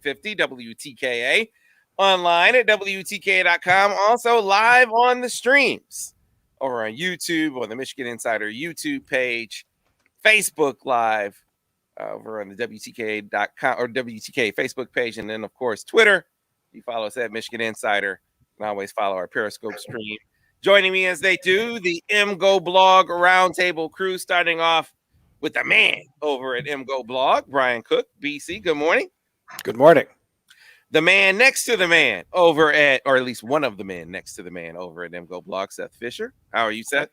850 WTKA, online at WTKA.com, also live on the streams over on YouTube, on the Michigan Insider YouTube page, Facebook Live, over on the WTKA.com or WTKA Facebook page, and then, of course, Twitter. You follow us at Michigan Insider, and always follow our Periscope stream. Joining me as they do, the MGoBlog Roundtable crew, starting off with the man over at MGoBlog, Brian Cook, BC. Good morning. Good morning. The man next to the man over at, or at least one of the men next to the man over at MGoBlog, Seth Fisher. How are you, Seth?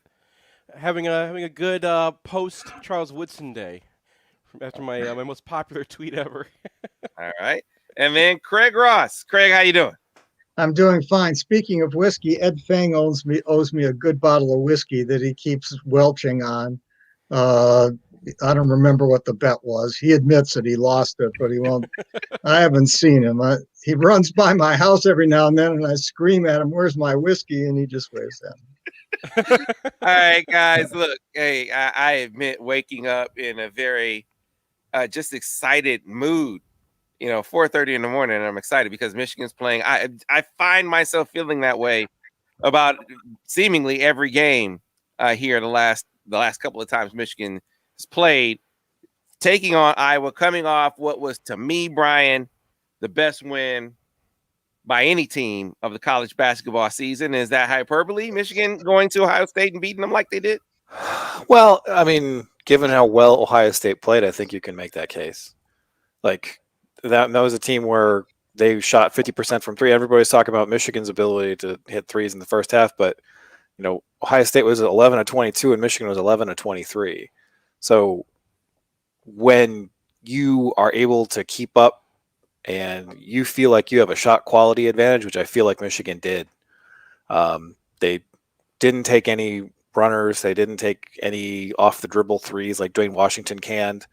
Having a good post Charles Woodson day after my most popular tweet ever. All right. And then Craig Ross. Craig, how you doing? I'm doing fine. Speaking of whiskey, Ed Fang owes me a good bottle of whiskey that he keeps welching on. I don't remember what the bet was. He admits that he lost it, but he won't. I haven't seen him. He runs by my house every now and then, and I scream at him, "Where's my whiskey?" And he just waves at me. All right, guys. Look, hey, I admit waking up in a very just excited mood. 4:30 in the morning, and I'm excited because Michigan's playing. I find myself feeling that way about seemingly every game here the last couple of times Michigan has played, taking on Iowa, coming off what was, to me, Brian, the best win by any team of the college basketball season. Is that hyperbole? Michigan going to Ohio State and beating them like they did? Well, I mean, given how well Ohio State played, I think you can make that case. Like, that was a team where they shot 50% from three. Everybody's talking about Michigan's ability to hit threes in the first half, but Ohio State was 11 of 22 and Michigan was 11 of 23. So when you are able to keep up and you feel like you have a shot quality advantage, which I feel like Michigan did, they didn't take any runners. They didn't take any off the dribble threes like Dwayne Washington canned.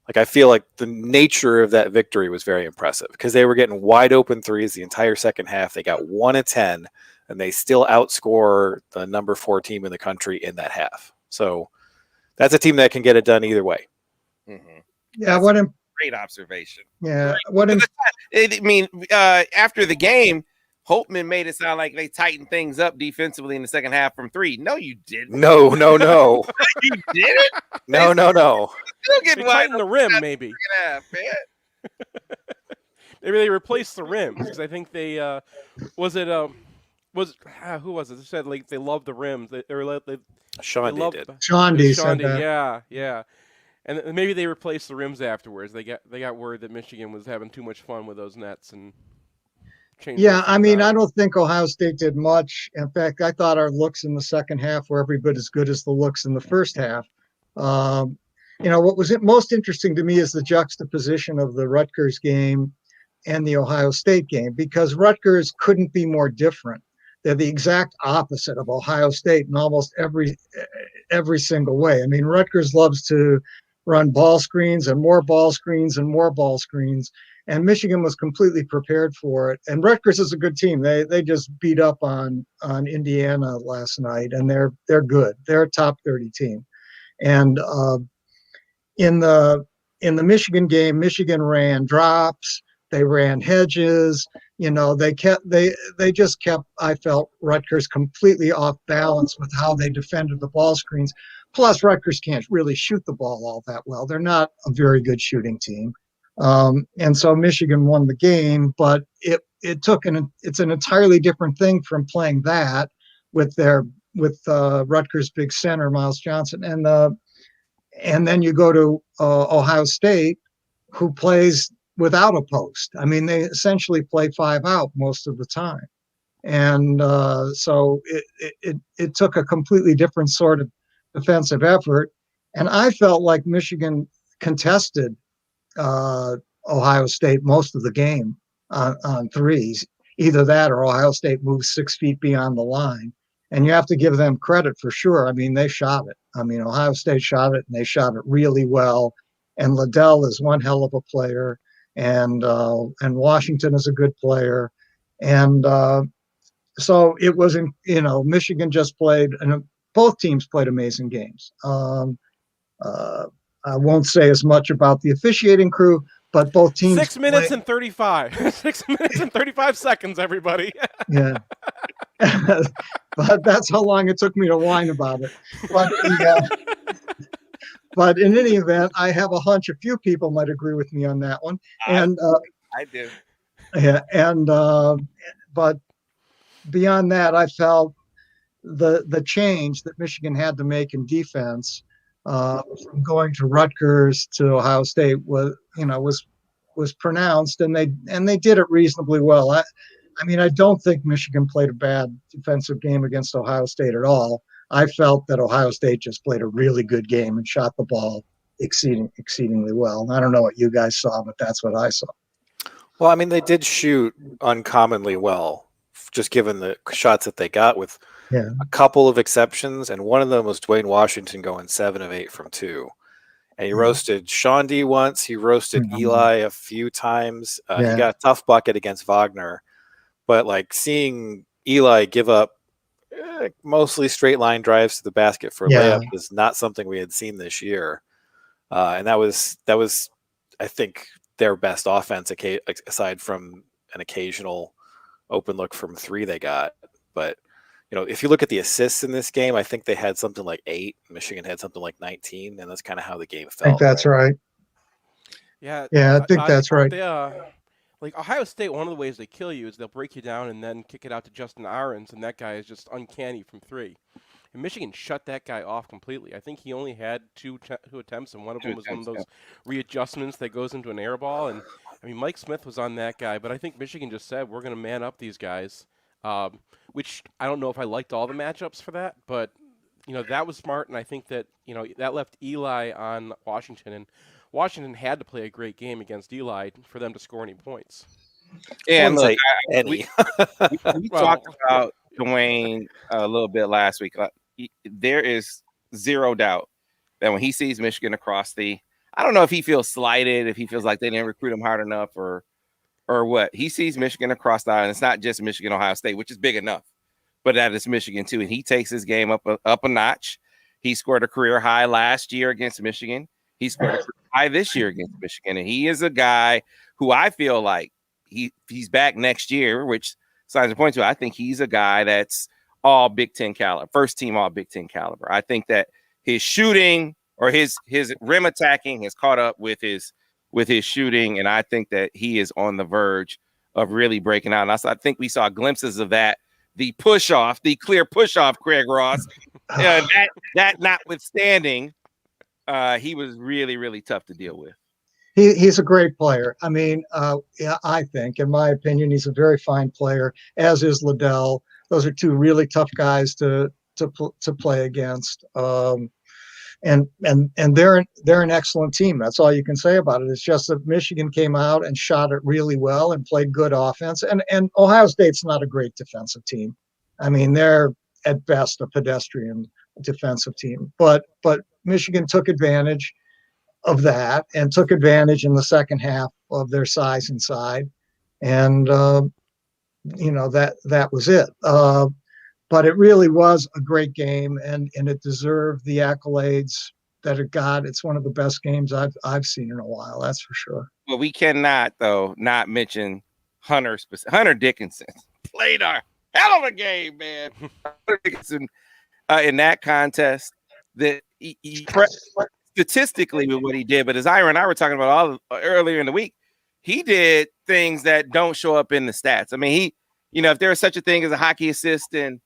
Like, I feel like the nature of that victory was very impressive because they were getting wide open threes the entire second half. They got 1 of 10, and they still outscore the number 4 team in the country in that half. So that's a team that can get it done either way. Mm-hmm. Yeah, great observation. Yeah, after the game, Holtman made it sound like they tightened things up defensively in the second half from 3. No, you didn't. No. You didn't? No. Still getting they tightened the rim, maybe. Half, man. Maybe they replaced the rims because I think they who was it? They said like they loved the rims. Sean did. Shawnee said that. Yeah. And maybe they replaced the rims afterwards. They got word that Michigan was having too much fun with those nets and. Yeah, I mean, I don't think Ohio State did much. In fact, I thought our looks in the second half were every bit as good as the looks in the first half. What was most interesting to me is the juxtaposition of the Rutgers game and the Ohio State game, because Rutgers couldn't be more different. They're the exact opposite of Ohio State in almost every single way. I mean, Rutgers loves to run ball screens and more ball screens and more ball screens. And Michigan was completely prepared for it. And Rutgers is a good team. They just beat up on Indiana last night, and they're good. They're a top 30 team. And in the Michigan game, Michigan ran drops. They ran hedges. They just kept, I felt, Rutgers completely off balance with how they defended the ball screens. Plus, Rutgers can't really shoot the ball all that well. They're not a very good shooting team. And so Michigan won the game, but it's an entirely different thing from playing that with Rutgers' big center, Miles Johnson, and then you go to Ohio State, who plays without a post. I mean, they essentially play 5 out most of the time, and so it took a completely different sort of defensive effort, and I felt like Michigan contested Ohio State most of the game on threes. Either that or Ohio State moved 6 feet beyond the line. And you have to give them credit for sure. I mean, they shot it. I mean, Ohio State shot it, and they shot it really well. And Liddell is one hell of a player, and Washington is a good player. And so it wasn't, Michigan just played, and both teams played amazing games. I won't say as much about the officiating crew, but both teams 6 minutes and 35. 6 minutes and 35 seconds, everybody. Yeah. But that's how long it took me to whine about it. But in any event, I have a hunch a few people might agree with me on that one. And I do. yeah, and but beyond that, I felt the change that Michigan had to make in defense from going to Rutgers to Ohio State was pronounced, and they did it reasonably well. I mean, I don't think Michigan played a bad defensive game against Ohio State at all. I felt that Ohio State just played a really good game and shot the ball exceedingly well. I don't know what you guys saw, but that's what I saw. Well, I mean, they did shoot uncommonly well, just given the shots that they got, with a couple of exceptions, and one of them was Dwayne Washington going 7 of 8 from 2. And he roasted Shawnee once. He roasted Eli a few times. He got a tough bucket against Wagner. But like seeing Eli give up mostly straight line drives to the basket for layup is not something we had seen this year. And that was, I think, their best offense, aside from an occasional open look from 3 they got. But, if you look at the assists in this game, I think they had something like 8. Michigan had something like 19, and that's kind of how the game felt. I think that's right. Yeah, I think that's right. Like Ohio State, one of the ways they kill you is they'll break you down and then kick it out to Justin Ahrens, and that guy is just uncanny from 3. And Michigan shut that guy off completely. I think he only had two attempts, and one of them was one of those readjustments that goes into an air ball. And I mean, Mike Smith was on that guy, but I think Michigan just said, we're going to man up these guys, which I don't know if I liked all the matchups for that, but that was smart, and I think that that left Eli on Washington, and Washington had to play a great game against Eli for them to score any points. And look, we talked about Dwayne a little bit last week. There is zero doubt that when he sees Michigan across I don't know if he feels slighted, if he feels like they didn't recruit him hard enough or what. He sees Michigan across the aisle, and it's not just Michigan, Ohio State, which is big enough, but that is Michigan too. And he takes his game up a notch. He scored a career high last year against Michigan. He scored a career high this year against Michigan. And he is a guy who I feel like he's back next year, which signs a point to. I think he's a guy that's all Big Ten caliber, first team all Big Ten caliber. I think that his shooting or his rim attacking has caught up with his shooting, and I think that he is on the verge of really breaking out. And I think we saw glimpses of that. The clear push off, Craig Ross. That notwithstanding, he was really, really tough to deal with. He's a great player. I mean, I think, in my opinion, he's a very fine player, as is Liddell. Those are 2 really tough guys to play against. And they're an excellent team. That's all you can say about it. It's just that Michigan came out and shot it really well and played good offense. And Ohio State's not a great defensive team. I mean, they're at best a pedestrian defensive team. But Michigan took advantage of that and took advantage in the second half of their size inside. And that was it. But it really was a great game, and it deserved the accolades that it got. It's one of the best games I've seen in a while, that's for sure. Well, we cannot, though, not mention Hunter Dickinson. Played a hell of a game, man. Hunter Dickinson in that contest, that he statistically with what he did, but as Ira and I were talking about earlier in the week, he did things that don't show up in the stats. I mean, if there was such a thing as a hockey assist in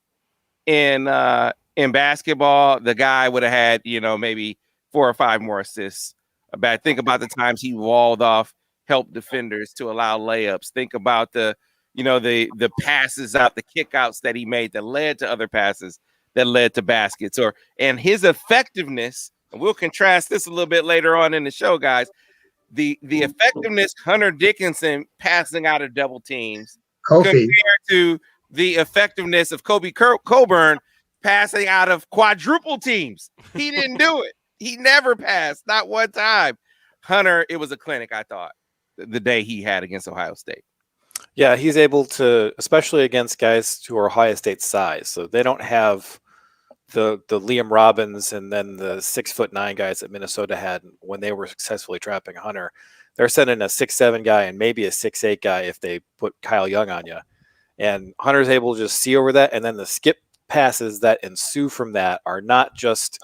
basketball, the guy would have had, maybe 4 or 5 more assists. But think about the times he walled off help defenders to allow layups. Think about the passes out, the kickouts that he made that led to other passes that led to baskets, and his effectiveness. And we'll contrast this a little bit later on in the show, guys. The effectiveness Hunter Dickinson passing out of double teams compared to the effectiveness of Kobe Coburn passing out of quadruple teams. He didn't do it. He never passed, not one time. Hunter, it was a clinic, I thought, the day he had against Ohio State. Yeah, he's able to, especially against guys who are Ohio State size. So they don't have the Liam Robbins and then the 6'9" guys that Minnesota had when they were successfully trapping Hunter. they're sending a 6'7" guy and maybe a 6'8" guy if they put Kyle Young on you. And Hunter's able to just see over that, and then the skip passes that ensue from that are not just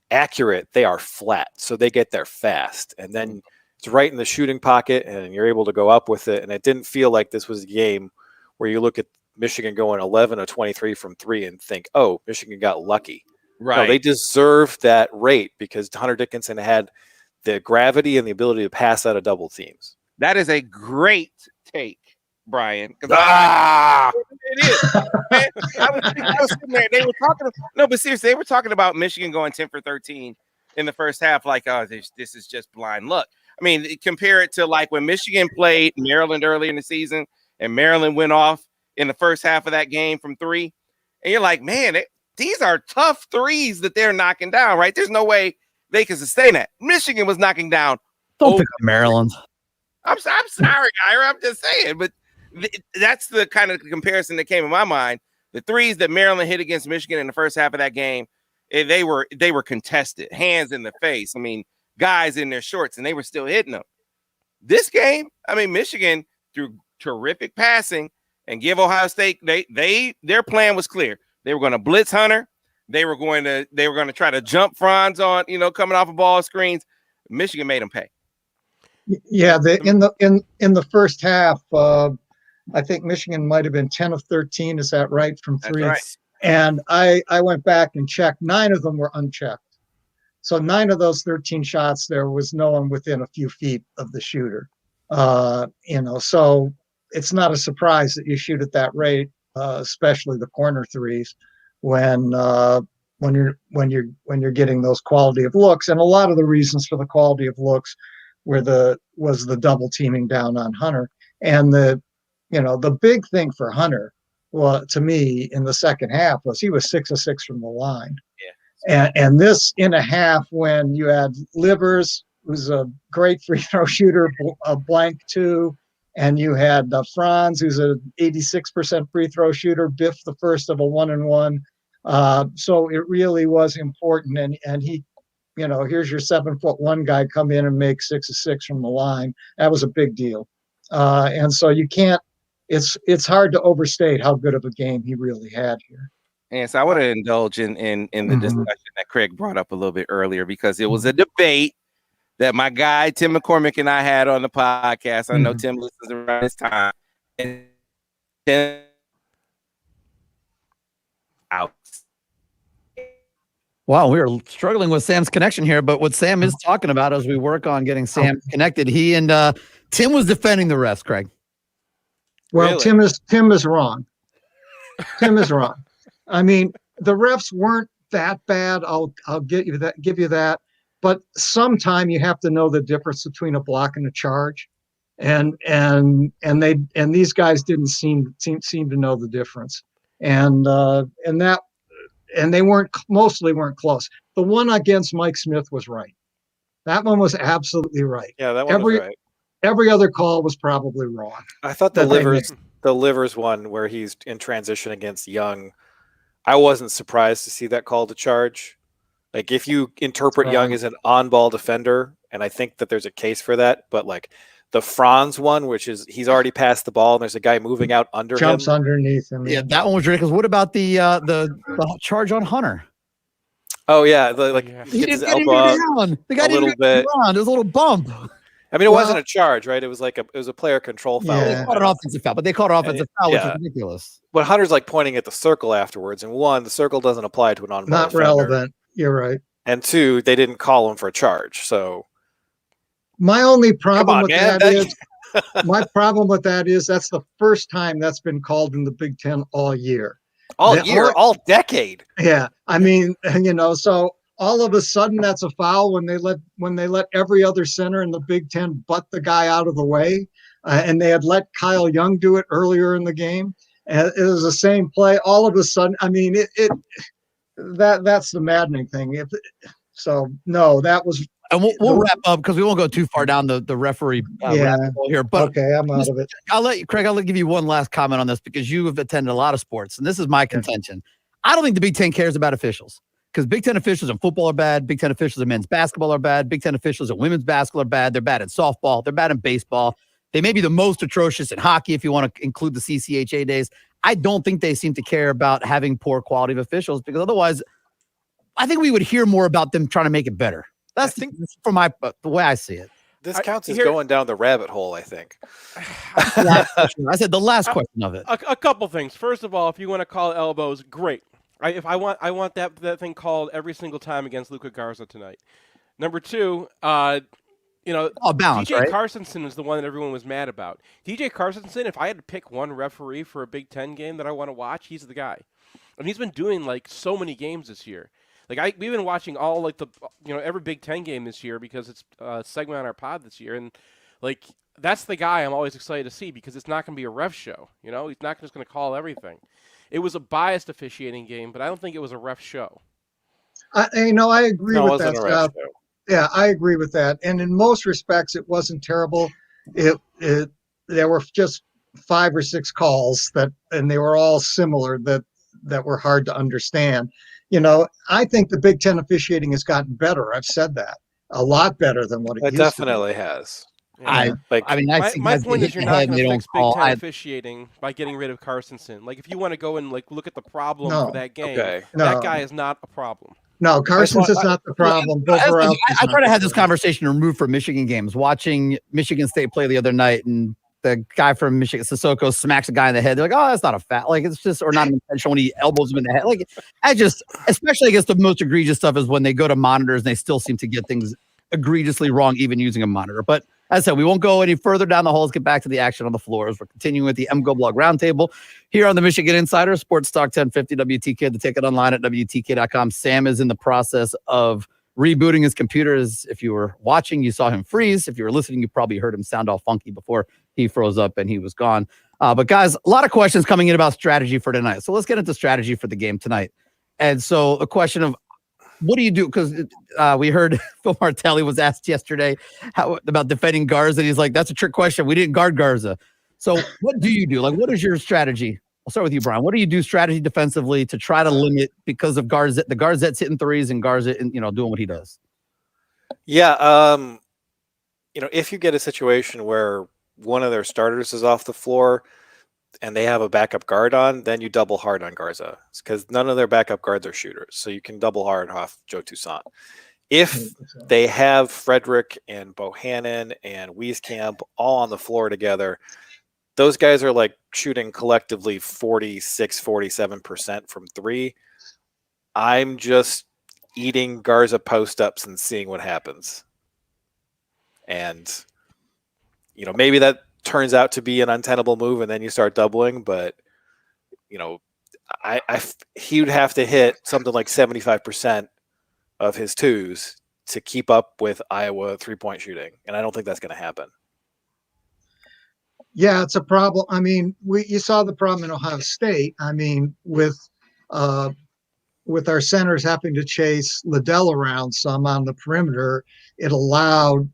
accurate, they are flat, so they get there fast, and then it's right in the shooting pocket, and you're able to go up with it. And it didn't feel like this was a game where you look at Michigan going 11 of 23 from 3 and think, oh, Michigan got lucky. Right. No, they deserved that rate because Hunter Dickinson had the gravity and the ability to pass out of double teams. That is a great take, Brian. It is. Man, I was sitting there. They were talking. No, but seriously, they were talking about Michigan going 10 for 13 in the first half. Like, oh, this is just blind luck. I mean, compare it to like when Michigan played Maryland early in the season, and Maryland went off in the first half of that game from 3, and you're like, man, these are tough threes that they're knocking down. Right? There's no way they can sustain that. Michigan was knocking down. Don't pick on Maryland. I'm sorry, Ira. I'm just saying, but that's the kind of comparison that came in my mind. The threes that Maryland hit against Michigan in the first half of that game, they were contested, hands in the face. I mean, guys in their shorts, and they were still hitting them. This game, I mean, Michigan through terrific passing and give Ohio State. Their plan was clear. They were going to blitz Hunter. They were going to try to jump Franz on, coming off of ball screens. Michigan made them pay. Yeah, in the first half, I think Michigan might have been 10 of 13. Is that right? From 3. That's right. And I went back and checked. 9 of them were unchecked. So 9 of those 13 shots, there was no one within a few feet of the shooter. So it's not a surprise that you shoot at that rate, especially the corner threes, when you're getting those quality of looks. And a lot of the reasons for the quality of looks was the double teaming down on Hunter. And the big thing for Hunter, well, to me in the second half was he was 6 of 6 from the line. Yeah. And this in a half when you had Livers, who's a great free throw shooter, a blank 2, and you had Franz, who's a 86% free throw shooter, Biff the first of a 1-and-1. So it really was important. And he, here's your 7'1" guy come in and make 6 of 6 from the line. That was a big deal. And so you can't. It's hard to overstate how good of a game he really had here. And so I want to indulge in the discussion that Craig brought up a little bit earlier, because it was a debate that my guy Tim McCormick and I had on the podcast. I know Tim listens around this time. And Tim out. Wow, we are struggling with Sam's connection here, but what Sam is talking about as we work on getting Sam connected, he and Tim was defending the refs, Craig. Well, really? Tim is wrong. Tim is wrong. I mean, the refs weren't that bad. I'll give you that. But sometime you have to know the difference between a block and a charge, and these guys didn't seem to know the difference, and they mostly weren't close. The one against Mike Smith was right. That one was absolutely right. Yeah, that one was right. Every other call was probably wrong. I thought the Livers one where he's in transition against Young, I wasn't surprised to see that call to charge. Like, if you interpret Young as an on-ball defender, and I think that there's a case for that, but like the Franz one, which is he's already passed the ball and there's a guy moving out under jumps him. Underneath him. Yeah, that one was ridiculous. What about the charge on Hunter? Oh yeah, he his didn't elbow get down. The guy a didn't little bit. Down. There was a little bump. I mean, it wasn't a charge, right? It was a player control foul. Yeah. They called an offensive foul, but they called an offensive foul, which is ridiculous. But Hunter's like pointing at the circle afterwards, and 1, the circle doesn't apply to an on-ball Not defender. relevant. You're right. And 2, they didn't call him for a charge. So my only problem my problem with that is that's the first time that's been called in the Big Ten all year. All decade. Yeah, I mean, so all of a sudden that's a foul when they let every other center in the Big Ten butt the guy out of the way, and they had let Kyle Young do it earlier in the game, and it was the same play. All of a sudden, I mean, that's the maddening thing. That was. And we'll wrap up because we won't go too far down the referee rabbit hole here. But okay, I'm out of it. I'll give you one last comment on this because you have attended a lot of sports, and this is my contention. I don't think the Big Ten cares about officials. because Big Ten officials in football are bad. Big Ten officials in men's basketball are bad. Big Ten officials in women's basketball are bad. They're bad in softball. They're bad in baseball. They may be the most atrocious in hockey if you want to include the CCHA days. I don't think they seem to care about having poor quality of officials, because otherwise, I think we would hear more about them trying to make it better. That's from the way I see it. This counts as going down the rabbit hole, I think. I said the last question of it. A couple things. First of all, if you want to call elbows, great. I want that thing called every single time against Luka Garza tonight. Number two, balance, DJ right? Carsonson is the one that everyone was mad about. DJ Carsonson, if I had to pick one referee for a Big Ten game that I want to watch, he's the guy. And he's been doing like so many games this year. Like we've been watching all like every Big Ten game this year because it's a segment on our pod this year, and like that's the guy I'm always excited to see, because it's not going to be a ref show. He's not just going to call everything. It was a biased officiating game, but I don't think it was a ref show. I agree with that stuff. Yeah, I agree with that. And in most respects, it wasn't terrible. There were just 5 or 6 calls and they were all similar that were hard to understand. I think the Big Ten officiating has gotten better. I've said that, a lot better than what it used definitely to be. has. Yeah. My point is, you're not going to fix Big Ten officiating by getting rid of Carsonson. Like, if you want to go and look at the problem for that game, that guy is not a problem. No, Carson's is not the problem. I try to have this conversation removed from Michigan games. Watching Michigan State play the other night, and the guy from Michigan, Sissoko, smacks a guy in the head. They're like, "Oh, that's not a foul." Like, it's just, or not intentional when he elbows him in the head. Like, especially I guess the most egregious stuff is when they go to monitors and they still seem to get things egregiously wrong, even using a monitor. But as I said, we won't go any further down the hole. Let's get back to the action on the floors. We're continuing with the MGoBlog Roundtable here on the Michigan Insider, Sports Talk 1050 WTK. The ticket online at WTK.com. Sam is in the process of rebooting his computer. If you were watching, you saw him freeze. If you were listening, you probably heard him sound all funky before he froze up and he was gone. But guys, a lot of questions coming in about strategy for tonight. So let's get into strategy for the game tonight. And so the question of, what do you do? Because we heard Phil Martelli was asked yesterday about defending Garza, and he's like, that's a trick question. We didn't guard Garza. So what do you do? Like, what is your strategy? I'll start with you, Brian. What do you do strategy defensively to try to limit, because of Garza, the Garzette's hitting threes and Garza, doing what he does? Yeah. If you get a situation where one of their starters is off the floor and they have a backup guard on, then you double hard on Garza, because none of their backup guards are shooters. So you can double hard off Joe Toussaint. If they have Frederick and Bohannon and Wieskamp all on the floor together, those guys are like shooting collectively 46-47% from 3. I'm just eating Garza post-ups and seeing what happens. And, maybe that turns out to be an untenable move and then you start doubling, but he would have to hit something like 75% of his twos to keep up with Iowa 3-point shooting, and I don't think that's going to happen. Yeah, it's a problem. I mean, you saw the problem in Ohio State. I mean, with our centers having to chase Liddell around some on the perimeter, it allowed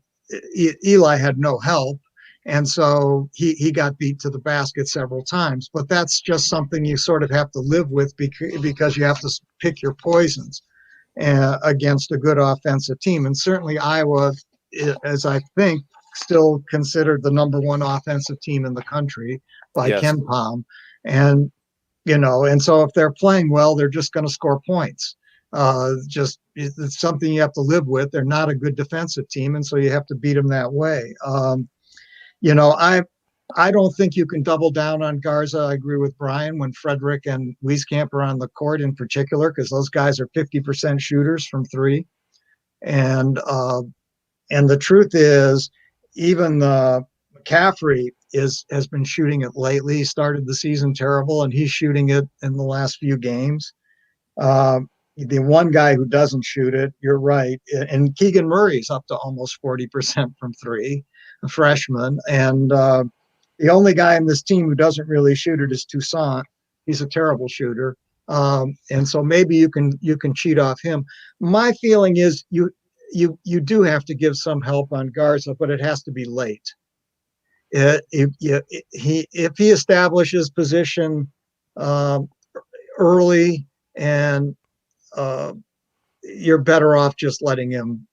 Eli had no help. And so he got beat to the basket several times. But that's just something you sort of have to live with, because you have to pick your poisons against a good offensive team. And certainly Iowa, as I think, still considered the number 1 offensive team in the country by Ken Pom. And, and so if they're playing well, they're just going to score points. It's something you have to live with. They're not a good defensive team, and so you have to beat them that way. I don't think you can double down on Garza. I agree with Brian when Frederick and Wieskamp are on the court in particular, because those guys are 50% shooters from 3. And the truth is, even McCaffrey has been shooting it lately. He started the season terrible, and he's shooting it in the last few games. The one guy who doesn't shoot it, you're right, and Keegan Murray's up to almost 40% from 3, a freshman. And the only guy in this team who doesn't really shoot it is Toussaint. He's a terrible shooter. And so maybe you can cheat off him. My feeling is you do have to give some help on Garza, but it has to be late. If he establishes position early and you're better off just letting him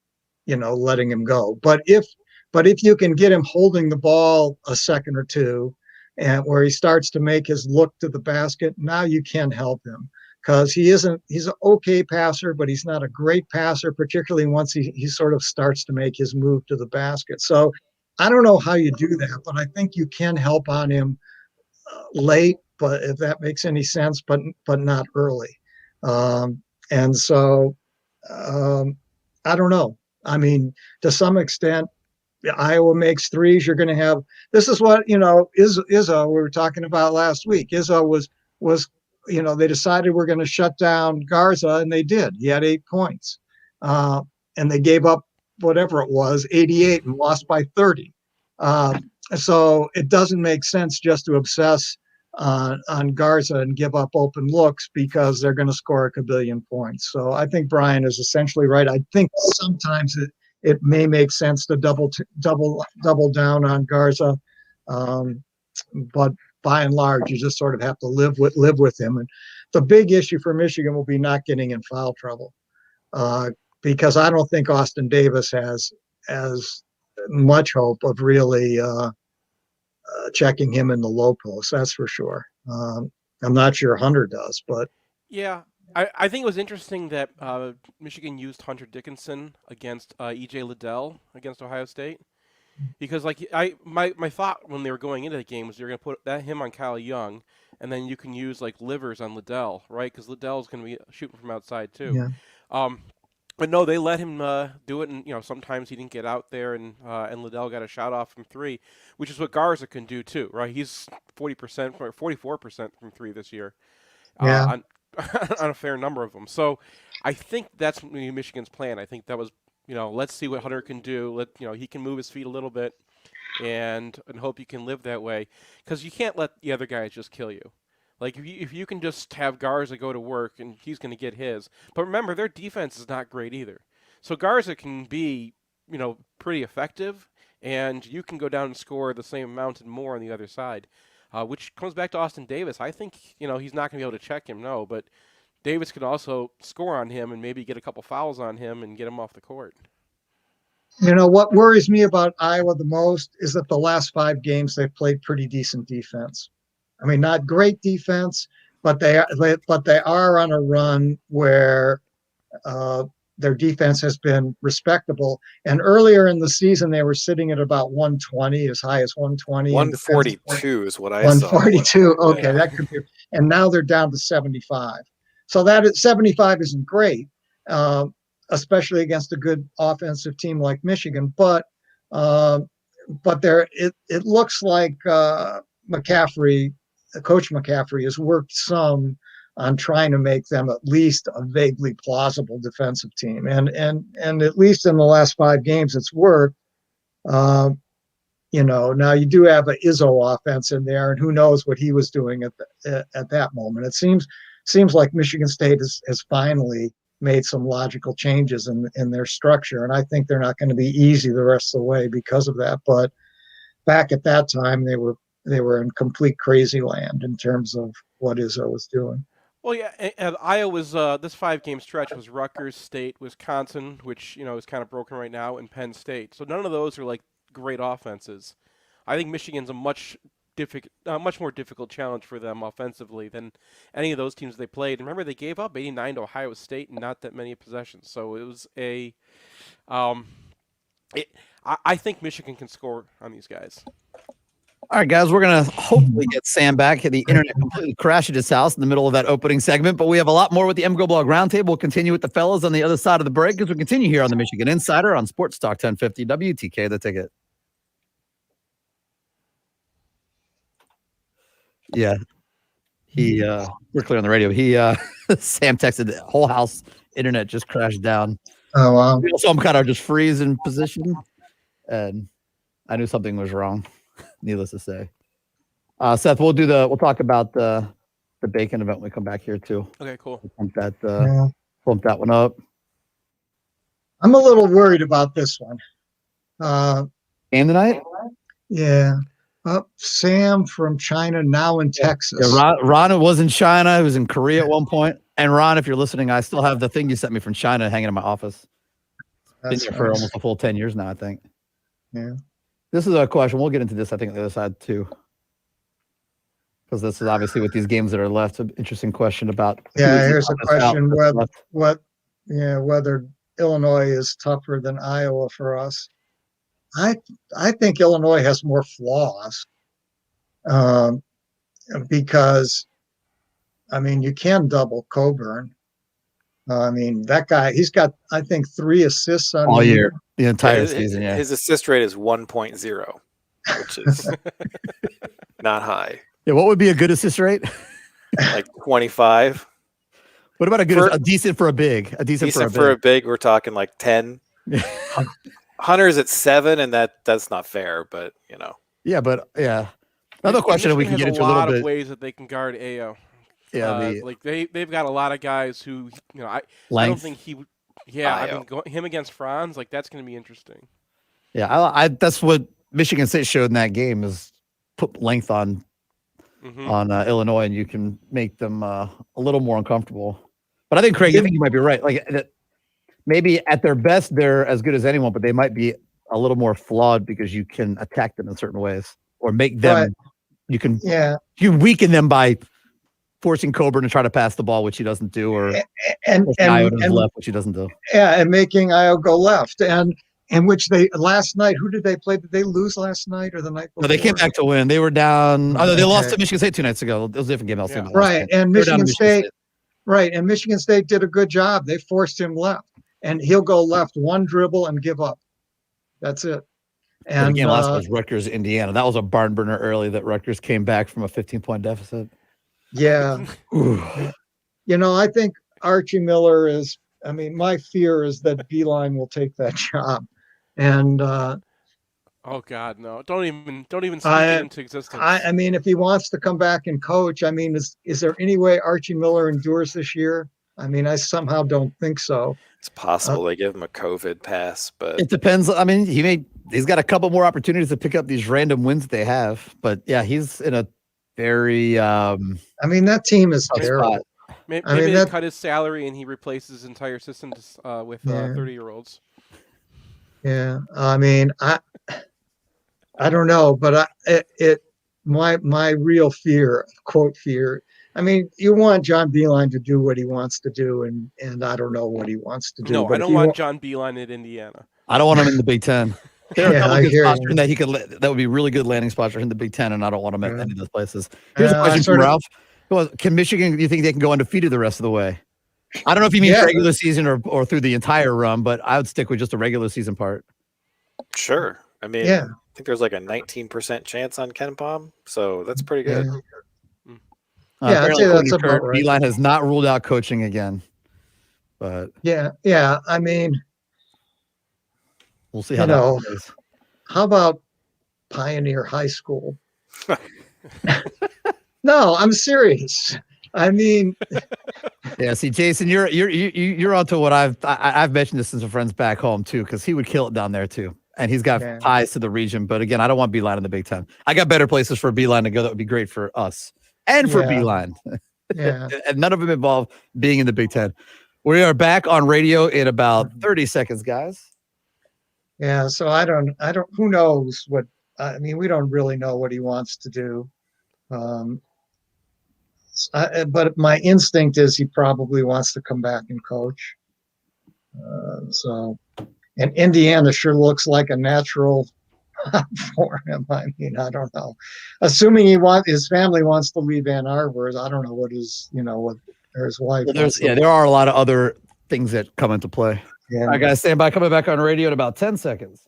go. But if you can get him holding the ball a second or two, and where he starts to make his look to the basket, now you can help him, because he's an okay passer, but he's not a great passer, particularly once he sort of starts to make his move to the basket. So I don't know how you do that, but I think you can help on him late, but if that makes any sense, but not early. And so I don't know. I mean, to some extent, Iowa makes threes. You're going to have, this is what, Izzo, we were talking about last week. Izzo was, they decided we're going to shut down Garza, and they did. He had 8 points. And they gave up whatever it was, 88, and lost by 30. So it doesn't make sense just to obsess on Garza and give up open looks because they're going to score a kabillion points. So I think Brian is essentially right. I think sometimes it may make sense to double down on Garza, but by and large, you just sort of have to live with him. And the big issue for Michigan will be not getting in foul trouble, because I don't think Austin Davis has as much hope of really checking him in the low post. That's for sure. I'm not sure Hunter does, but yeah. I think it was interesting that Michigan used Hunter Dickinson against E.J. Liddell against Ohio State, because my thought when they were going into the game was you're going to put him on Kyle Young, and then you can use like Livers on Liddell, right? Because Liddell's going to be shooting from outside too. Yeah. But no, they let him do it, and sometimes he didn't get out there, and Liddell got a shot off from 3, which is what Garza can do too, right? He's 40% or 44% from 3 this year. Yeah. On a fair number of them. So I think that's Michigan's plan. I think that was, let's see what Hunter can do. He can move his feet a little bit and hope you can live that way, because you can't let the other guys just kill you. Like if you can just have Garza go to work and he's going to get his. But remember, their defense is not great either. So Garza can be, pretty effective, and you can go down and score the same amount and more on the other side. Which comes back to Austin Davis. I think, he's not going to be able to check him, no, but Davis can also score on him and maybe get a couple fouls on him and get him off the court. What worries me about Iowa the most is that the last 5 games they've played pretty decent defense. I mean, not great defense, but they are on a run where their defense has been respectable. And earlier in the season, they were sitting at about 120, as high as 120. 142 is what I saw. 142. Okay, Yeah. that could be. And now they're down to 75. So that 75 isn't great, especially against a good offensive team like Michigan. But it looks like McCaffrey, Coach McCaffrey, has worked some on trying to make them at least a vaguely plausible defensive team. And at least in the last 5 games, it's worked. Now you do have an Izzo offense in there, and who knows what he was doing at that moment. It seems like Michigan State has finally made some logical changes in their structure, and I think they're not going to be easy the rest of the way because of that. But back at that time, they were in complete crazy land in terms of what Izzo was doing. Well, yeah, and Iowa's this 5-game stretch was Rutgers, State, Wisconsin, which is kind of broken right now, and Penn State. So none of those are like great offenses. I think Michigan's a much more difficult challenge for them offensively than any of those teams they played. And remember, they gave up 89 to Ohio State and not that many possessions. So it was I think Michigan can score on these guys. All right, guys, we're going to hopefully get Sam back. The internet completely crashed at his house in the middle of that opening segment, but we have a lot more with the MGoBlog Roundtable. We'll continue with the fellas on the other side of the break as we continue here on the Michigan Insider on Sports Talk 1050 WTK, The Ticket. Yeah, we're clear on the radio. Sam texted the whole house internet just crashed down. Oh, wow. So I'm kind of just freeze in position, and I knew something was wrong. Needless to say, Seth, we'll talk about the bacon event when we come back here too. Okay, cool. We'll pump that one up. I'm a little worried about this one. Game tonight? Yeah. Sam from China, now in Texas. Yeah, Ron was in China. He was in Korea at one point. And Ron, if you're listening, I still have the thing you sent me from China hanging in my office. That's Been here for nice. almost a full 10 years now, I think. Yeah. This is a question. We'll get into this, I think, on the other side too. Because this is obviously with these games that are left, an interesting question about. Yeah, here's a question: whether Illinois is tougher than Iowa for us. I think Illinois has more flaws, because, I mean, you can double Coburn. I mean, that guy, he's got, I think, 3 assists on all the year, the entire season. Yeah, his assist rate is 1.0, which is not high. Yeah, what would be a good assist rate? Like 25. What about a decent for a big? A decent for a big, we're talking like 10. Hunter's at 7, and that's not fair, but you know. Yeah, but yeah. Another question that we can get into a little bit. A lot of ways that they can guard AO. Yeah, like they've got a lot of guys who, you know, I don't think he would. Yeah, I mean, him against Franz, like that's going to be interesting. Yeah, I that's what Michigan State showed in that game, is put length on Illinois, and you can make them a little more uncomfortable. But I think, Craig, I think you might be right. Like that, maybe at their best they're as good as anyone, but they might be a little more flawed because you can attack them in certain ways or make them. Right. You can weaken them by forcing Coburn to try to pass the ball, which he doesn't do, or and left, which he doesn't do. Yeah, and making Io go left, and which they last night. Who did they play? Did they lose last night or the night before? No, they came back to win. They were down. Oh, they lost to Michigan State 2 nights ago. It was a different game. Yeah. Right, and Michigan State. Right, and Michigan State did a good job. They forced him left, and he'll go left one dribble and give up. That's it. And the game last was Rutgers, Indiana. That was a barn burner early that Rutgers came back from a 15-point deficit. Yeah. You know, I think Archie Miller is, I mean, my fear is that Beeline will take that job. And oh God, no. Don't even speak it into existence. I mean, if he wants to come back and coach, I mean, is there any way Archie Miller endures this year? I mean, I somehow don't think so. It's possible they give him a COVID pass, but it depends. I mean, he's got a couple more opportunities to pick up these random wins that they have. But yeah, he's in a very I mean, that team is terrible. Maybe they cut his salary and he replaces his entire system with 30-year-olds. Yeah, I mean, I don't know, but my real fear, quote fear. I mean, you want John Beeline to do what he wants to do, and I don't know what he wants to do. No, I don't want John Beeline at Indiana. I don't want him in the Big Ten. There are a couple good spots that that would be really good landing spots for him in the Big Ten, and I don't want him at any of those places. Here's a question from Ralph. Can Michigan, do you think they can go undefeated the rest of the way? I don't know if you mean regular season or through the entire run, but I would stick with just the regular season part. Sure. I mean, I think there's like a 19% chance on Ken Palm, so that's pretty good. I'd say that's about right. Beeline has not ruled out coaching again, but yeah. I mean, we'll see how that goes. How about Pioneer High School? No, I'm serious. I mean, yeah. See, Jason, you're onto what I've mentioned this to some friends back home too, because he would kill it down there too, and he's got ties to the region. But again, I don't want Beeline in the Big Ten. I got better places for Beeline to go that would be great for us and for Beeline. Yeah, and none of them involve being in the Big Ten. We are back on radio in about 30 seconds, guys. Yeah. So I don't. Who knows what? I mean, we don't really know what he wants to do. But my instinct is he probably wants to come back and coach. And Indiana sure looks like a natural for him. I mean, I don't know. Assuming his family wants to leave Ann Arbor, I don't know what his wife. Well, there are a lot of other things that come into play. Yeah. All right, guys, stand by. Coming back on radio in about 10 seconds.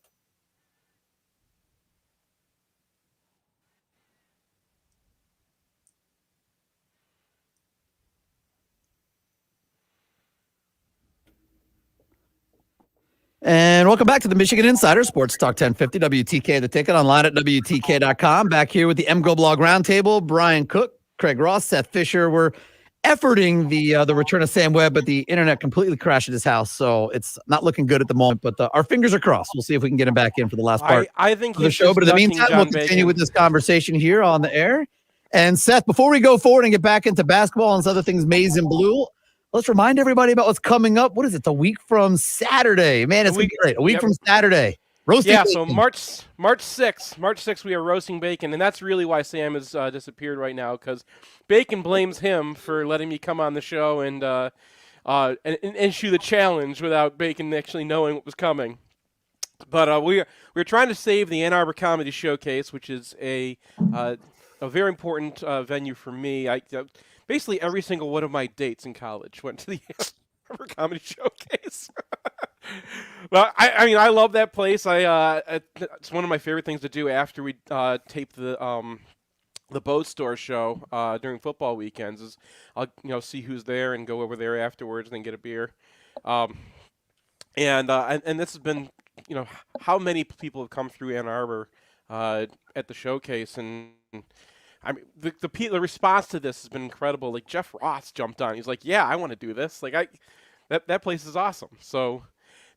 And welcome back to the Michigan Insider Sports Talk 1050 WTK The Ticket, online at WTK.com. Back here with the MGoBlog Roundtable. Brian Cook, Craig Ross, Seth Fisher. We're efforting the return of Sam Webb, but the internet completely crashed at his house, so it's not looking good at the moment. But our fingers are crossed. We'll see if we can get him back in for the last part I think of the show. But in the meantime, we'll continue with this conversation here on the air. And Seth, before we go forward and get back into basketball and other things maize and blue, let's remind everybody about what's coming up. What is it? The week from Saturday. Man, it's gonna be great. A week from Saturday. Roasting bacon. So March 6th, we are roasting bacon, and that's really why Sam has disappeared right now, because Bacon blames him for letting me come on the show and issue the challenge without Bacon actually knowing what was coming. But we're trying to save the Ann Arbor Comedy Showcase, which is a very important venue for me. Basically every single one of my dates in college went to the Ann Arbor Comedy Showcase. Well, I mean, I love that place. It's one of my favorite things to do after we tape the Boat Store show during football weekends. Is I'll see who's there and go over there afterwards and then get a beer. And this has been, how many people have come through Ann Arbor at the showcase, and I mean the response to this has been incredible. Like Jeff Ross jumped on. He's like, "Yeah, I want to do this." Like that place is awesome. So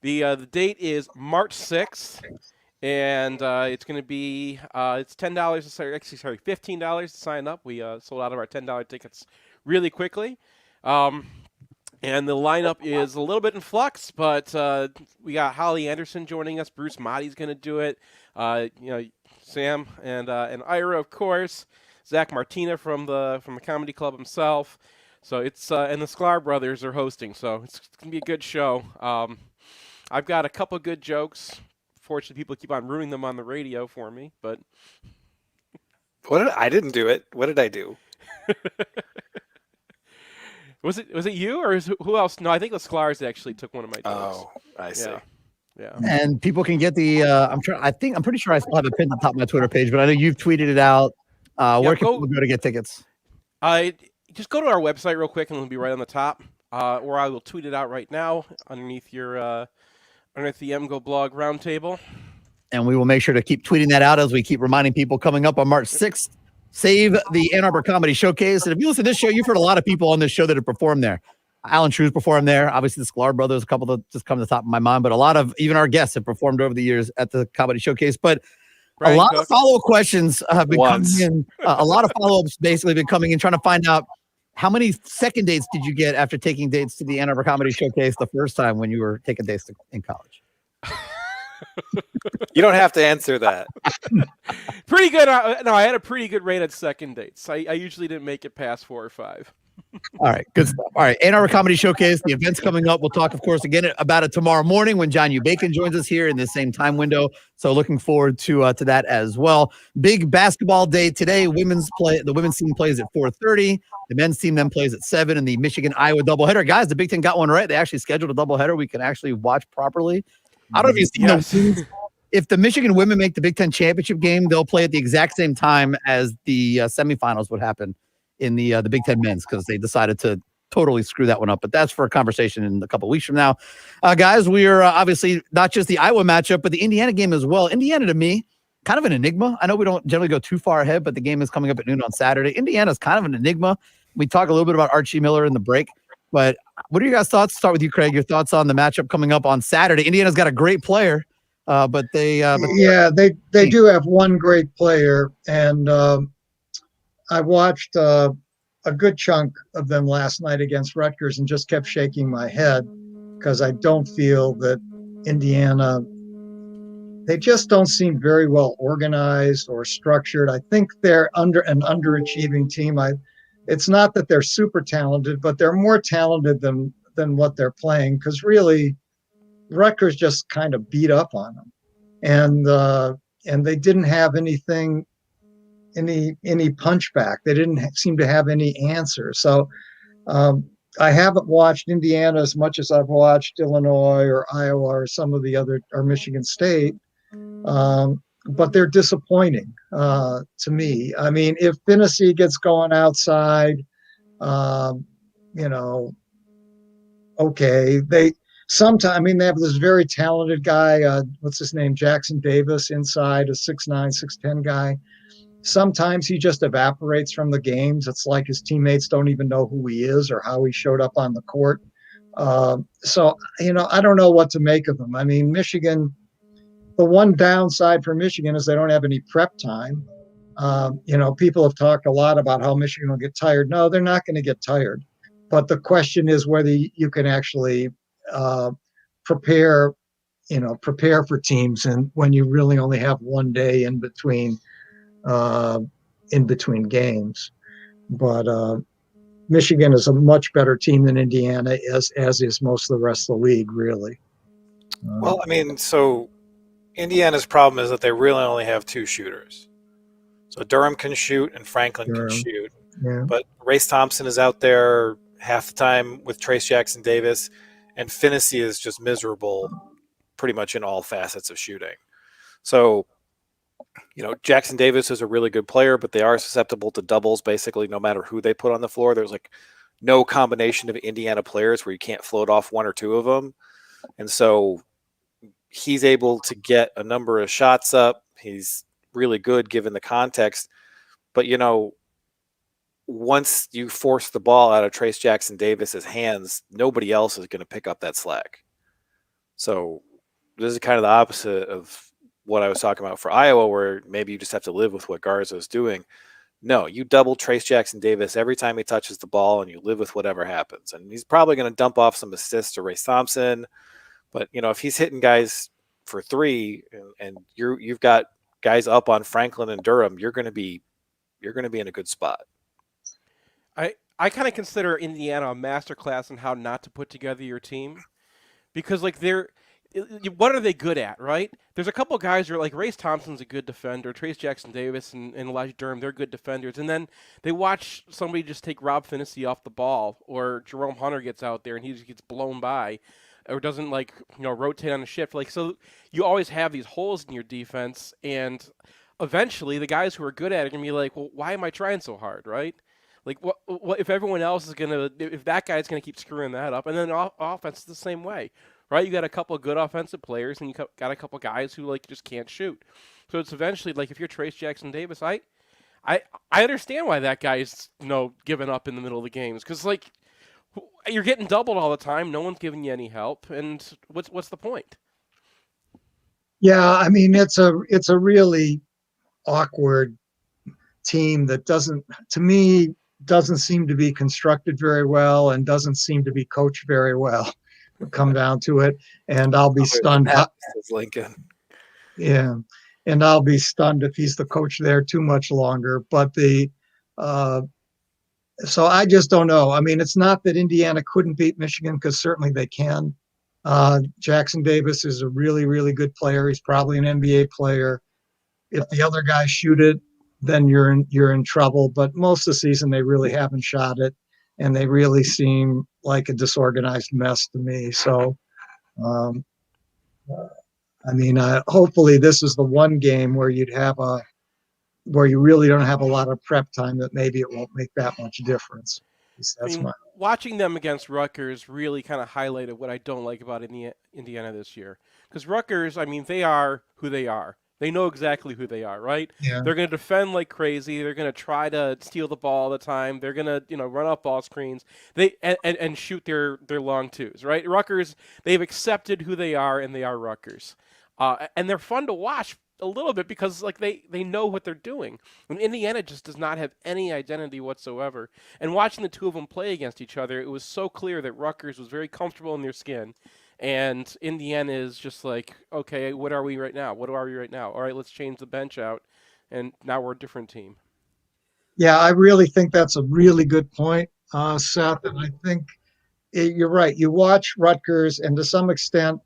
the date is March 6th, and it's going to be it's $10. Actually, $15 to sign up. We sold out of our $10 tickets really quickly. And the lineup is a little bit in flux, but we got Holly Anderson joining us. Bruce Motti's going to do it. Sam and Ira, of course. Zach Martina from the comedy club himself. So it's and the Sklar brothers are hosting. So it's going to be a good show. I've got a couple good jokes. Fortunately, people keep on ruining them on the radio for me. But I didn't do it. What did I do? Was it you or who else? No, I think the Sklars actually took one of my jokes. Oh, I see. Yeah. And people can get the. I'm pretty sure I still have it pinned on top of my Twitter page, but I know you've tweeted it out. Where can people go to get tickets? Just go to our website real quick, and it'll be right on the top. Or I will tweet it out right now underneath the MGoBlog Roundtable. And we will make sure to keep tweeting that out as we keep reminding people coming up on March 6th. Save the Ann Arbor Comedy Showcase. And if you listen to this show, you've heard a lot of people on this show that have performed there. Alan True's performed there. Obviously, the Sklar brothers, a couple that just come to the top of my mind. But a lot of even our guests have performed over the years at the Comedy Showcase. But Brian, a lot of follow-up questions have been coming in. A lot of follow-ups basically been coming in, trying to find out how many second dates did you get after taking dates to the Ann Arbor Comedy Showcase the first time when you were taking dates in college? You don't have to answer that. Pretty good. No, I had a pretty good rate at second dates. I usually didn't make it past 4 or 5. All right, good stuff. All right, Ann Arbor Comedy Showcase. The event's coming up. We'll talk, of course, again about it tomorrow morning when John U. Bacon joins us here in the same time window. So looking forward to that as well. Big basketball day today. The women's team plays at 4:30. The men's team then plays at 7 in the Michigan-Iowa doubleheader. Guys, the Big Ten got one right. They actually scheduled a doubleheader we can actually watch properly. I don't know if you've seen those. If the Michigan women make the Big Ten championship game, they'll play at the exact same time as the semifinals would happen in the Big Ten men's, because they decided to totally screw that one up. But that's for a conversation in a couple of weeks from now. Guys, we are obviously not just the Iowa matchup, but the Indiana game as well. Indiana, to me, kind of an enigma. I know we don't generally go too far ahead, but the game is coming up at noon on Saturday. Indiana's kind of an enigma. We talk a little bit about Archie Miller in the break, but what are your guys' thoughts? Start with you, Craig. Your thoughts on the matchup coming up on Saturday. Indiana's got a great player, but they do have one great player, and I watched a good chunk of them last night against Rutgers and just kept shaking my head because I don't feel that Indiana, they just don't seem very well organized or structured. I think they're an underachieving team. It's not that they're super talented, but they're more talented than what they're playing, because really Rutgers just kind of beat up on them, and they didn't have any punchback. They didn't seem to have any answers. So I haven't watched Indiana as much as I've watched Illinois or Iowa or some of the other, or Michigan State. But they're disappointing to me. I mean, if Finney gets going outside, okay. They have this very talented guy, what's his name? Jackson Davis, inside, a 6'9", 6'10" guy. Sometimes he just evaporates from the games. It's like his teammates don't even know who he is or how he showed up on the court. So I don't know what to make of them. I mean, Michigan, the one downside for Michigan is they don't have any prep time. People have talked a lot about how Michigan will get tired. No, they're not going to get tired. but the question is whether you can actually prepare for teams, and when you really only have one day in between games. But Michigan is a much better team than Indiana, as is most of the rest of the league, really. Well, I mean, so Indiana's problem is that they really only have two shooters. So Durham can shoot and Franklin can shoot. Yeah. But Race Thompson is out there half the time with Trace Jackson Davis, and Finney is just miserable pretty much in all facets of shooting. So, Jackson Davis is a really good player, but they are susceptible to doubles basically no matter who they put on the floor. There's like no combination of Indiana players where you can't float off one or two of them. And so he's able to get a number of shots up. He's really good given the context. But, once you force the ball out of Trace Jackson Davis's hands, nobody else is going to pick up that slack. So this is kind of the opposite of what I was talking about for Iowa, where maybe you just have to live with what Garza is doing. No, you double Trace Jackson Davis every time he touches the ball, and you live with whatever happens. And he's probably going to dump off some assists to Race Thompson. But, if he's hitting guys for three and you've got guys up on Franklin and Durham, you're going to be in a good spot. I kind of consider Indiana a masterclass in how not to put together your team, because what are they good at, right? There's a couple guys who are like Race Thompson's a good defender, Trace Jackson Davis and Elijah Durham, they're good defenders, and then they watch somebody just take Rob Finney off the ball, or Jerome Hunter gets out there and he just gets blown by, or doesn't rotate on a shift. So you always have these holes in your defense, and eventually the guys who are good at it are gonna be like, well, why am I trying so hard, right? Like, what if everyone else is if that guy's gonna keep screwing that up, and then offense is the same way, right? You got a couple of good offensive players, and you got a couple of guys who just can't shoot. So it's eventually if you're Trace Jackson Davis, I understand why that guy's giving up in the middle of the games, because you're getting doubled all the time, no one's giving you any help, and what's the point? Yeah, I mean it's a really awkward team that doesn't seem to be constructed very well and doesn't seem to be coached very well. Come down to it, and I'll be stunned. Lincoln. Yeah, and I'll be stunned if he's the coach there too much longer. But so I just don't know. I mean, it's not that Indiana couldn't beat Michigan, because certainly they can. Jackson Davis is a really, really good player. He's probably an NBA player. If the other guys shoot it, then you're in trouble. But most of the season they really haven't shot it, and they really seem like a disorganized mess to me. So, I mean, hopefully this is the one game where you really don't have a lot of prep time, that maybe it won't make that much difference. Watching them against Rutgers really kind of highlighted what I don't like about Indiana this year. Because Rutgers, I mean, they are who they are. They know exactly who they are, right? Yeah. They're going to defend like crazy. They're going to try to steal the ball all the time. They're going to, run off ball screens. And shoot their long twos, right? Rutgers, they've accepted who they are, and they are Rutgers. And they're fun to watch a little bit because they know what they're doing. And Indiana just does not have any identity whatsoever. And watching the two of them play against each other, it was so clear that Rutgers was very comfortable in their skin. And Indiana is just like, okay, what are we right now? What are we right now? All right, let's change the bench out, and now we're a different team. Yeah, I really think that's a really good point, Seth. And I think you're right. You watch Rutgers, and to some extent,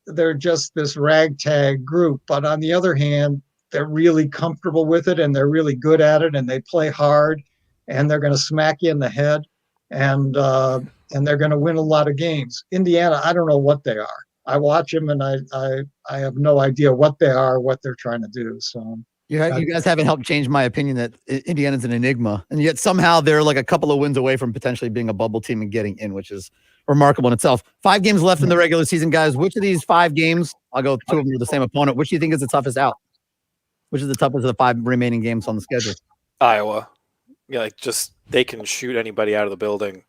they're just this ragtag group. But on the other hand, they're really comfortable with it, and they're really good at it, and they play hard, and they're going to smack you in the head. And they're going to win a lot of games. Indiana, I don't know what they are. I watch them, and I have no idea what they are, what they're trying to do. So you guys haven't helped change my opinion that Indiana's an enigma, and yet somehow they're like a couple of wins away from potentially being a bubble team and getting in, which is remarkable in itself. 5 games left in the regular season, guys. Which of these 5 games, I'll go 2 of them with the same opponent, which do you think is the toughest out? Which is the toughest of the 5 remaining games on the schedule? Iowa. Yeah, they can shoot anybody out of the building.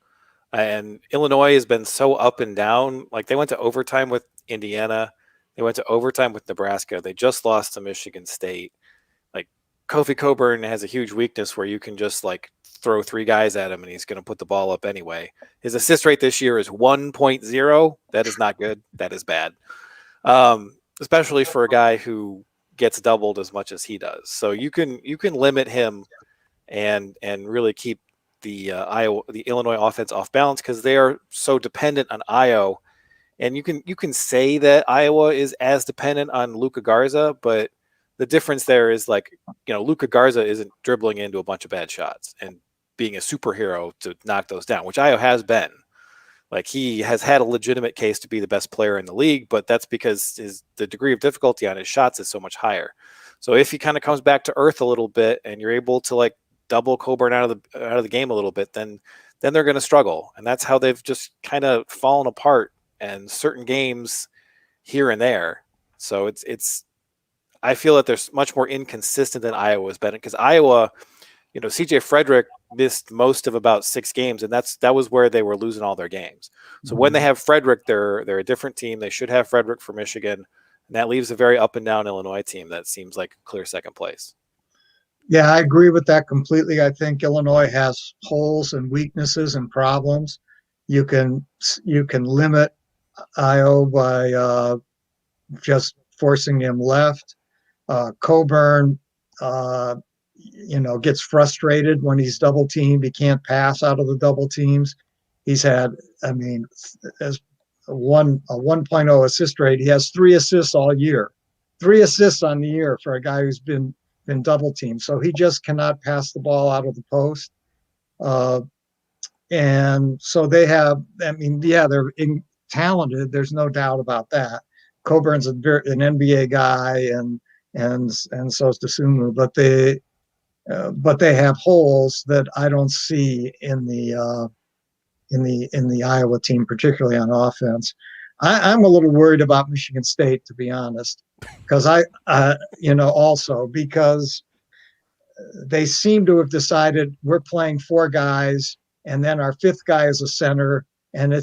And Illinois has been so up and down. They went to overtime with Indiana. They went to overtime with Nebraska. They just lost to Michigan State. Kofi Coburn has a huge weakness where you can just like throw 3 guys at him and he's going to put the ball up anyway. His assist rate this year is 1.0. That is not good. That is bad. Especially for a guy who gets doubled as much as he does. So you can limit him and really keep the Illinois offense off balance because they are so dependent on Io. And you can say that Iowa is as dependent on Luka Garza, but the difference there is like, Luka Garza isn't dribbling into a bunch of bad shots and being a superhero to knock those down, which Io has been. Like he has had a legitimate case to be the best player in the league, but that's because the degree of difficulty on his shots is so much higher. So if he kind of comes back to earth a little bit and you're able to like double Coburn out of the game a little bit, then they're going to struggle. And that's how they've just kind of fallen apart and certain games here and there. So it's I feel that they're much more inconsistent than Iowa's been, because Iowa, CJ Frederick missed most of about 6 games, and that was where they were losing all their games. So when they have Frederick, they're a different team. They should have Frederick for Michigan, and that leaves a very up and down Illinois team that seems like a clear second place. Yeah, I agree with that completely. I think Illinois has holes and weaknesses and problems. You can limit Io by just forcing him left. Coburn, gets frustrated when he's double teamed. He can't pass out of the double teams. He's had, as a 1.0 assist rate. He has 3 assists all year, 3 assists on the year for a guy who's been double teamed. So he just cannot pass the ball out of the post. And so they have, they're talented. There's no doubt about that. Coburn's an NBA guy, and so is DeSumo, but they have holes that I don't see in the Iowa team, particularly on offense. I'm a little worried about Michigan State, to be honest, because because they seem to have decided we're playing 4 guys, and then our 5th guy is a center, and we're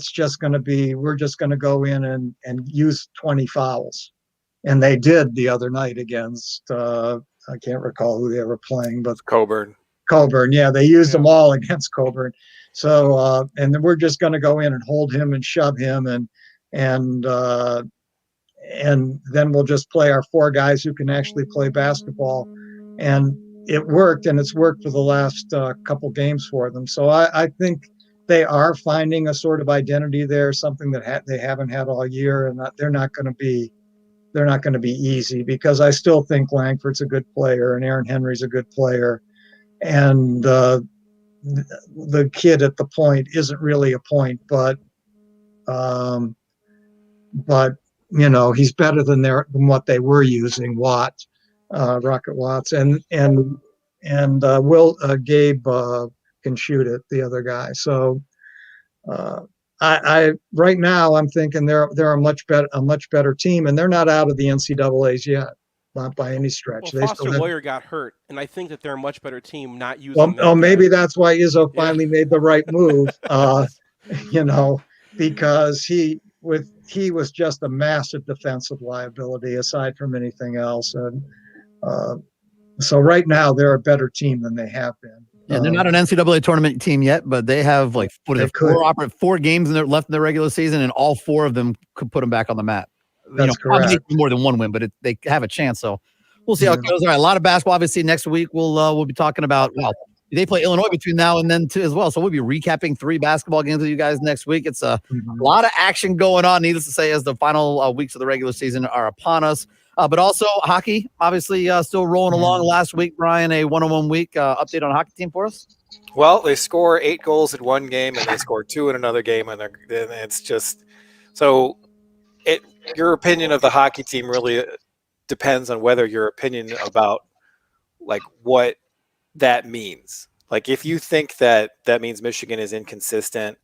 just going to go in and use 20 fouls. And they did the other night against, I can't recall who they were playing, but Coburn. Yeah, they used them all against Coburn. So, and then we're just going to go in and hold him and shove him, and then we'll just play our 4 guys who can actually play basketball. And it worked, and it's worked for the last couple games for them. So I think they are finding a sort of identity there, something that they haven't had all year, and they're not going to be easy, because I still think Langford's a good player and Aaron Henry's a good player, and the kid at the point isn't really a point, but he's better than what they were using, Rocket Watts, and Gabe can shoot it, the other guy. So I right now I'm thinking they're a much better team, and they're not out of the NCAAs yet, not by any stretch. Well, Foster Lawyer got hurt, and I think that they're a much better team not using. Maybe that's why Izzo finally made the right move. Because he was just a massive defensive liability aside from anything else, and so right now they're a better team than they have been. Yeah, they're not an NCAA tournament team yet, but they have 4 games left in their regular season, and all 4 of them could put them back on the map. That's correct. More than 1 win, but they have a chance. So we'll see how it goes. All right, a lot of basketball. Obviously, next week we'll be talking about. Well, they play Illinois between now and then too as well. So we'll be recapping 3 basketball games with you guys next week. It's a lot of action going on, needless to say, as the final weeks of the regular season are upon us. But also hockey, obviously still rolling along. Last week, Brian, a 1-on-1 week update on a hockey team for us. Well, they score 8 goals in one game, and they score 2 in another game, and it's just so. Your opinion of the hockey team really depends on whether your opinion about like what that means. Like if you think that means Michigan is inconsistent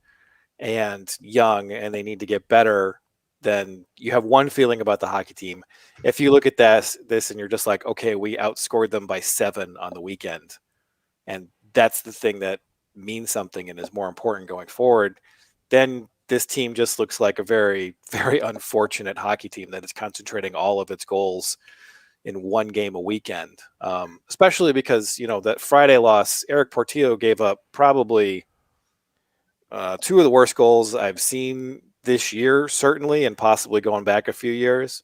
and young and they need to get better, then you have one feeling about the hockey team. If you look at this and you're just like, okay, we outscored them by 7 on the weekend, and that's the thing that means something and is more important going forward, then this team just looks like a very, very unfortunate hockey team that is concentrating all of its goals, in one game a weekend, especially because, that Friday loss, Eric Portillo gave up probably two of the worst goals I've seen this year, certainly, and possibly going back a few years.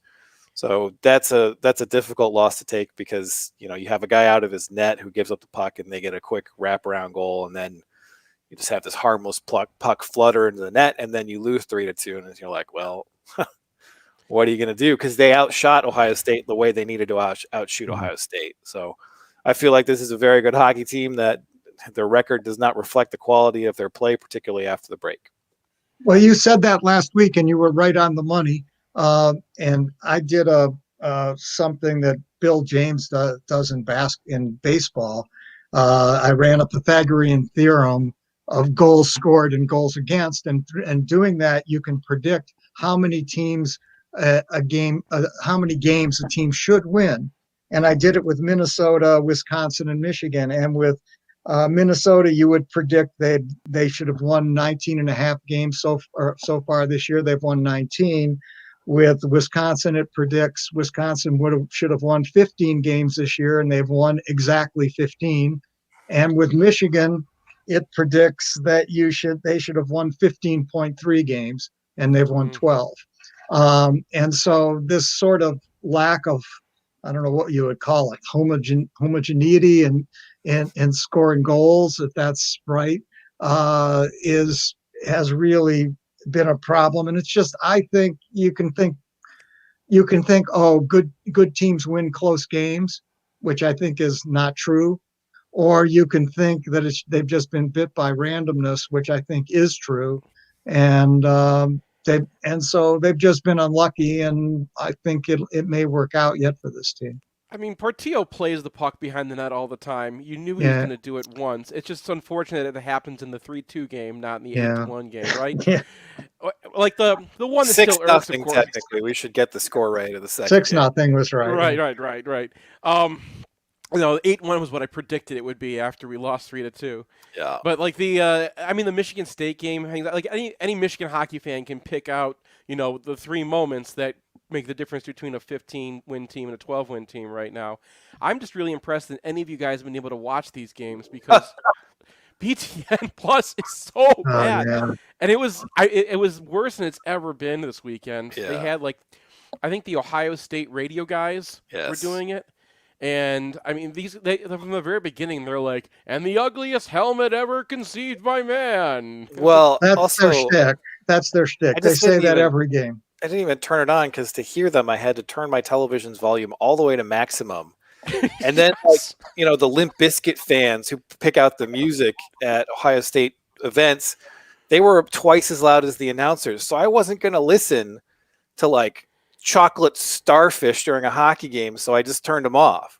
So that's a difficult loss to take because, you have a guy out of his net who gives up the puck and they get a quick wraparound goal, and then you just have this harmless puck flutter into the net, and then you lose 3-2, and you're like, well, what are you going to do? Because they outshot Ohio State the way they needed to outshoot Ohio State. So I feel like this is a very good hockey team that their record does not reflect the quality of their play, particularly after the break. Well, you said that last week, and you were right on the money. And I did something that Bill James does in baseball. I ran a Pythagorean theorem of goals scored and goals against, and doing that, you can predict how many teams how many games a team should win. And I did it with Minnesota, Wisconsin, and Michigan. And with Minnesota, you would predict they should have won 19 and a half games so far this year. They've won 19. With Wisconsin, it predicts Wisconsin should have won 15 games this year, and they've won exactly 15. And with Michigan, it predicts that they should have won 15.3 games, and they've won 12. And so this sort of lack of, I don't know what you would call it, homogeneity and scoring goals, if that's right, has really been a problem. And it's just, I think you can think, oh, good teams win close games, which I think is not true. Or you can think that they've just been bit by randomness, which I think is true. And so they've just been unlucky, and I think it may work out yet for this team. I mean, Portillo plays the puck behind the net all the time. You knew he was going to do it once. It's just unfortunate that it happens in the 3-2 game, not in the 8-1 game, right? Yeah. Like the one that 6-0 still irks, of course. technically. We should get the score right of the second. 6-0 was right. Right. 8-1 was what I predicted it would be after we lost 3-2. Yeah. But like the Michigan State game, like any Michigan hockey fan can pick out, the three moments that make the difference between a 15-win team and a 12-win team right now. I'm just really impressed that any of you guys have been able to watch these games because BTN Plus is so bad. Yeah. And it was worse than it's ever been this weekend. Yeah. They had I think the Ohio State radio guys were doing it. And I mean, from the very beginning, they're like, "And the ugliest helmet ever conceived by man." Well, that's their shtick. That's their shtick. They say that every game. I didn't even turn it on because to hear them, I had to turn my television's volume all the way to maximum. And then, the Limp Bizkit fans who pick out the music at Ohio State events, they were twice as loud as the announcers. So I wasn't going to listen to chocolate starfish during a hockey game, so I just turned them off.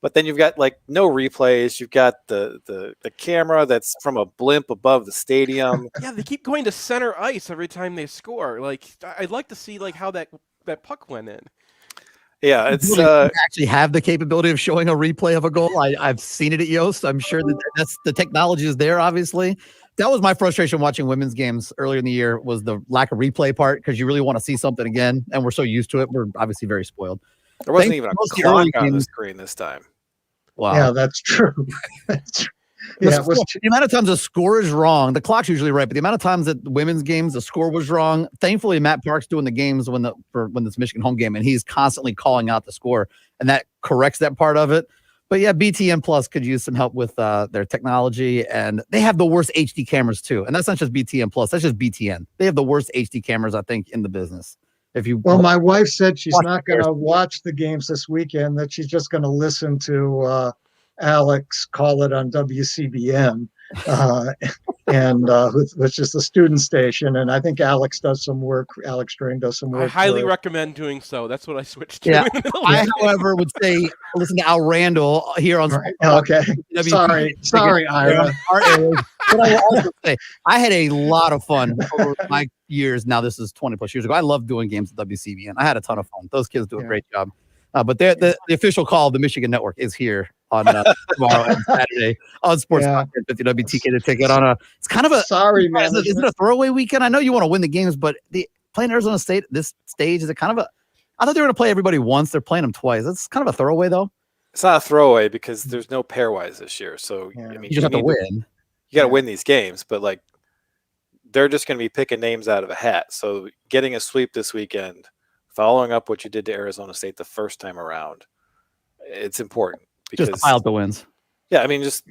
But then you've got no replays. You've got the camera that's from a blimp above the stadium. Yeah, they keep going to center ice every time they score. I'd like to see how that puck went in. Yeah, it's actually have the capability of showing a replay of a goal. I've seen it at Yost. I'm sure that's the technology is there. Obviously, that was my frustration watching women's games earlier in the year, was the lack of replay part, because you really want to see something again, and we're so used to it. We're obviously very spoiled. There wasn't even a clock on the screen this time. Wow. Yeah, that's true. That's true. Yeah, the amount of times the score is wrong, the clock's usually right, but the amount of times that women's games the score was wrong. Thankfully, Matt Park's doing the games when this Michigan home game, and he's constantly calling out the score, and that corrects that part of it. But yeah, BTN Plus could use some help with their technology, and they have the worst HD cameras too. And that's not just BTN Plus; that's just BTN. They have the worst HD cameras, I think, in the business. My wife said she's not going to watch the games this weekend; that she's just going to listen to Alex call it on WCBN, which is the student station. And I think Alex does some work. Alex Drain does some work. I highly recommend doing so. That's what I switched to. Yeah. I, however, would say listen to Al Randall here on. Right. Okay. Sorry, Ira. But I will also say I had a lot of fun over my years. Now this is 20 plus years ago. I love doing games at WCBN. I had a ton of fun. Those kids do a great job. But the official call of the Michigan Network is here on tomorrow and Saturday on Sports Content 50 WTK the ticket on it's kind of a sorry, man. Is it a throwaway weekend? I know you want to win the games, but playing Arizona State at this stage, is it kind of I thought they were going to play everybody once. They're playing them twice. That's kind of a throwaway, though. It's not a throwaway because there's no pairwise this year. So Yeah. I mean, You just have to need win. You got to win these games, but like they're just going to be picking names out of a hat. So getting a sweep this weekend, following up what you did to Arizona State the first time around, it's important because Just to pile up the wins. yeah, I mean, just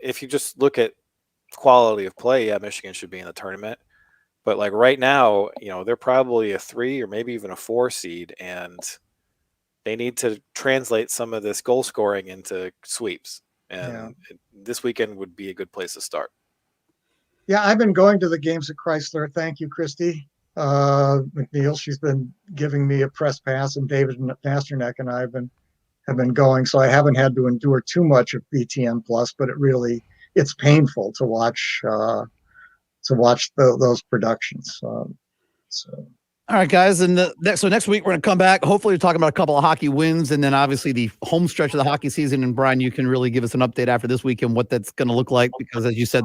if you just look at quality of play, yeah, Michigan should be in the tournament. But like right now, they're probably a 3 or maybe even a 4 seed, and they need to translate some of this goal scoring into sweeps. And this weekend would be a good place to start. Yeah, I've been going to the games at Chrysler. Thank you, Christy McNeil. She's been giving me a press pass, and David Pasternak and I have been going. So I haven't had to endure too much of BTN Plus, but it's painful to watch those productions. All right, guys. And next week, we're going to come back. Hopefully, we're talking about a couple of hockey wins and then obviously the home stretch of the hockey season. And Brian, you can really give us an update after this weekend what that's going to look like because, as you said,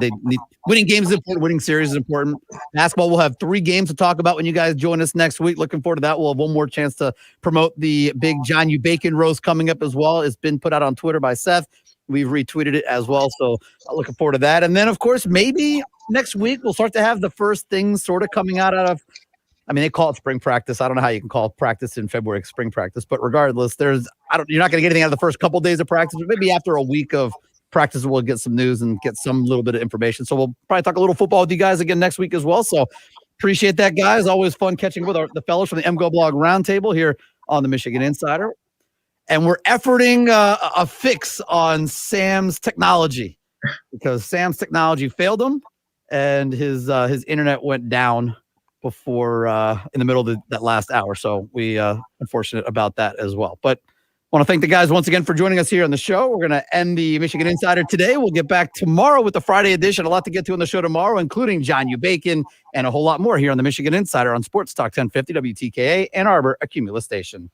winning games is important. Winning series is important. Basketball, we'll have 3 games to talk about when you guys join us next week. Looking forward to that. We'll have one more chance to promote the big John U. Bacon roast coming up as well. It's been put out on Twitter by Seth. We've retweeted it as well. So looking forward to that. And then, of course, maybe next week we'll start to have the first things sort of coming out of, I mean, they call it spring practice. I don't know how you can call practice in February spring practice, but regardless, you're not going to get anything out of the first couple of days of practice, but maybe after a week of practice, we'll get some news and get some little bit of information. So we'll probably talk a little football with you guys again next week as well. So appreciate that, guys. Always fun catching with the fellows from the MGoBlog Roundtable here on the Michigan Insider. And we're efforting a fix on Sam's technology because Sam's technology failed him and his internet went down before in the middle of that last hour. So we unfortunate about that as well. But want to thank the guys once again for joining us here on the show. We're going to end the Michigan Insider today. We'll get back tomorrow with the Friday edition. A lot to get to on the show tomorrow, including John U. Bacon and a whole lot more here on the Michigan Insider on Sports Talk 1050 WTKA Ann Arbor, a Cumulus station.